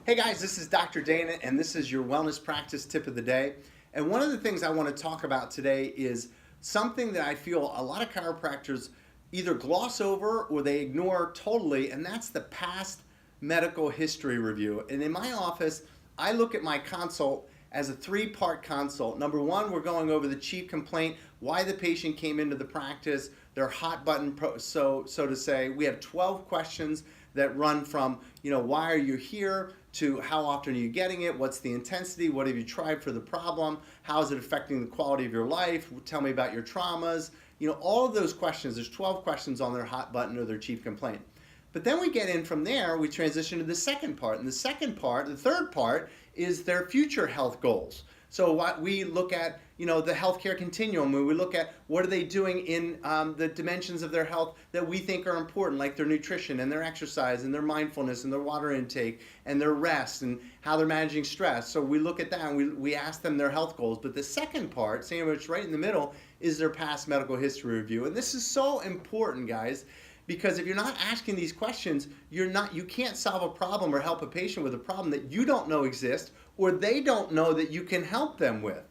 Hey guys, this is Dr. Dana, and this is your wellness practice tip of the day. And one of the things I want to talk about today is something that I feel a lot of chiropractors either gloss over or they ignore totally, and that's the past medical history review. And in my office, I look at my consult as a three-part consult. Number one, we're going over the chief complaint, why the patient came into the practice, their hot button, so to say. We have 12 questions that run from, why are you here, to how often are you getting it, what's the intensity, what have you tried for the problem, how is it affecting the quality of your life, tell me about your traumas. All of those questions, there's 12 questions on their hot button or their chief complaint. But then we get in from there, we transition to the second part. And the second part, the third part, is their future health goals. So what we look at, the healthcare continuum, we look at what are they doing in the dimensions of their health that we think are important, like their nutrition and their exercise and their mindfulness and their water intake and their rest and how they're managing stress. So we look at that and we ask them their health goals. But the second part, sandwiched right in the middle, is their past medical history review. And this is so important, guys, because if you're not asking these questions, you can't solve a problem or help a patient with a problem that you don't know exists or they don't know that you can help them with.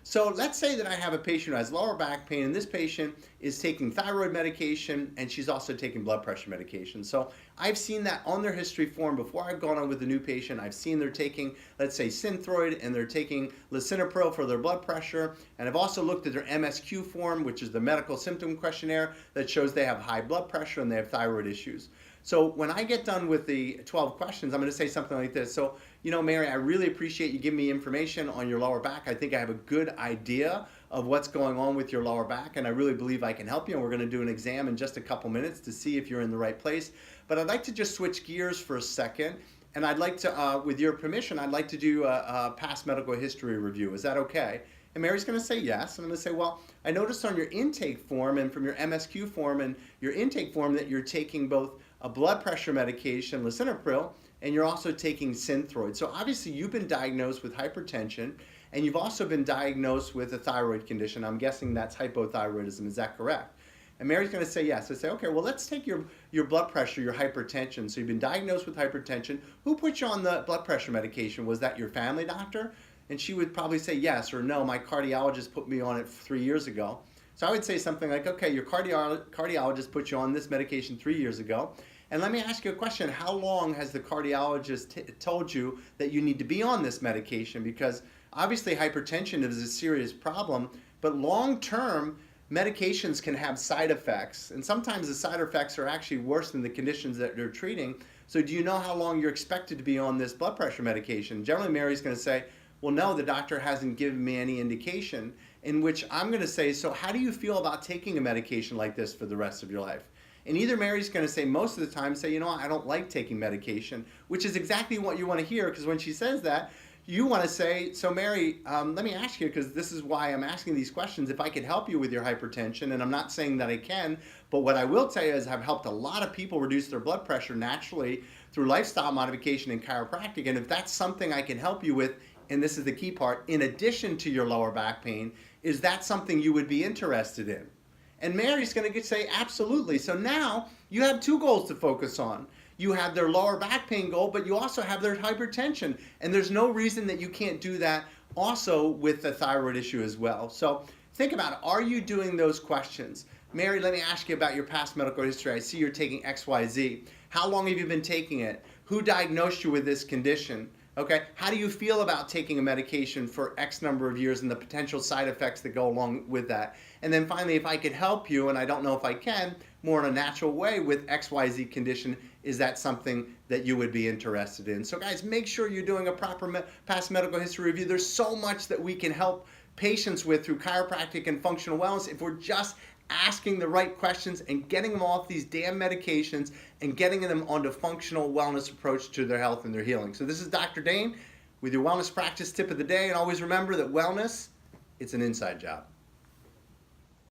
So let's say that I have a patient who has lower back pain, and this patient is taking thyroid medication and she's also taking blood pressure medication. So I've seen that on their history form before I've gone on with the new patient. I've seen they're taking, let's say, Synthroid, and they're taking lisinopril for their blood pressure. And I've also looked at their MSQ form, which is the medical symptom questionnaire that shows they have high blood pressure and they have thyroid issues. So when I get done with the 12 questions, I'm going to say something like this. So, Mary, I really appreciate you giving me information on your lower back. I think I have a good idea of what's going on with your lower back, and I really believe I can help you. And we're going to do an exam in just a couple minutes to see if you're in the right place. But I'd like to just switch gears for a second, and I'd like to, with your permission, I'd like to do a past medical history review. Is that okay? And Mary's going to say yes. And I'm going to say, well, I noticed on your intake form and from your MSQ form and your intake form that you're taking both a blood pressure medication, lisinopril, and you're also taking Synthroid. So obviously you've been diagnosed with hypertension, and you've also been diagnosed with a thyroid condition. I'm guessing that's hypothyroidism. Is that correct? And Mary's going to say yes. I say, okay, well, let's take your blood pressure, your hypertension. So you've been diagnosed with hypertension. Who put you on the blood pressure medication? Was that your family doctor? And she would probably say yes or no, my cardiologist put me on it 3 years ago. So I would say something like, okay, your cardiologist put you on this medication 3 years ago. And let me ask you a question. How long has the cardiologist told you that you need to be on this medication? Because obviously hypertension is a serious problem, but long-term medications can have side effects. And sometimes the side effects are actually worse than the conditions that they're treating. So do you know how long you're expected to be on this blood pressure medication? Generally, Mary's going to say, well, no, the doctor hasn't given me any indication, in which I'm going to say, so how do you feel about taking a medication like this for the rest of your life? And either Mary's going to say most of the time, say, I don't like taking medication, which is exactly what you want to hear, because when she says that, you want to say, so Mary, let me ask you, because this is why I'm asking these questions, if I could help you with your hypertension, and I'm not saying that I can, but what I will tell you is I've helped a lot of people reduce their blood pressure naturally through lifestyle modification and chiropractic, and if that's something I can help you with, and this is the key part, in addition to your lower back pain, is that something you would be interested in? And Mary's going to say, absolutely. So now you have two goals to focus on. You have their lower back pain goal, but you also have their hypertension. And there's no reason that you can't do that also with the thyroid issue as well. So think about it. Are you doing those questions? Mary, let me ask you about your past medical history. I see you're taking XYZ. How long have you been taking it? Who diagnosed you with this condition? Okay, how do you feel about taking a medication for X number of years and the potential side effects that go along with that? And then finally, if I could help you, and I don't know if I can, more in a natural way with XYZ condition, is that something that you would be interested in? So guys, make sure you're doing a proper past medical history review. There's so much that we can help patients with through chiropractic and functional wellness if we're just asking the right questions and getting them off these damn medications and getting them onto functional wellness approach to their health and their healing. So this is Dr. Dane with your wellness practice tip of the day. And always remember that wellness, it's an inside job.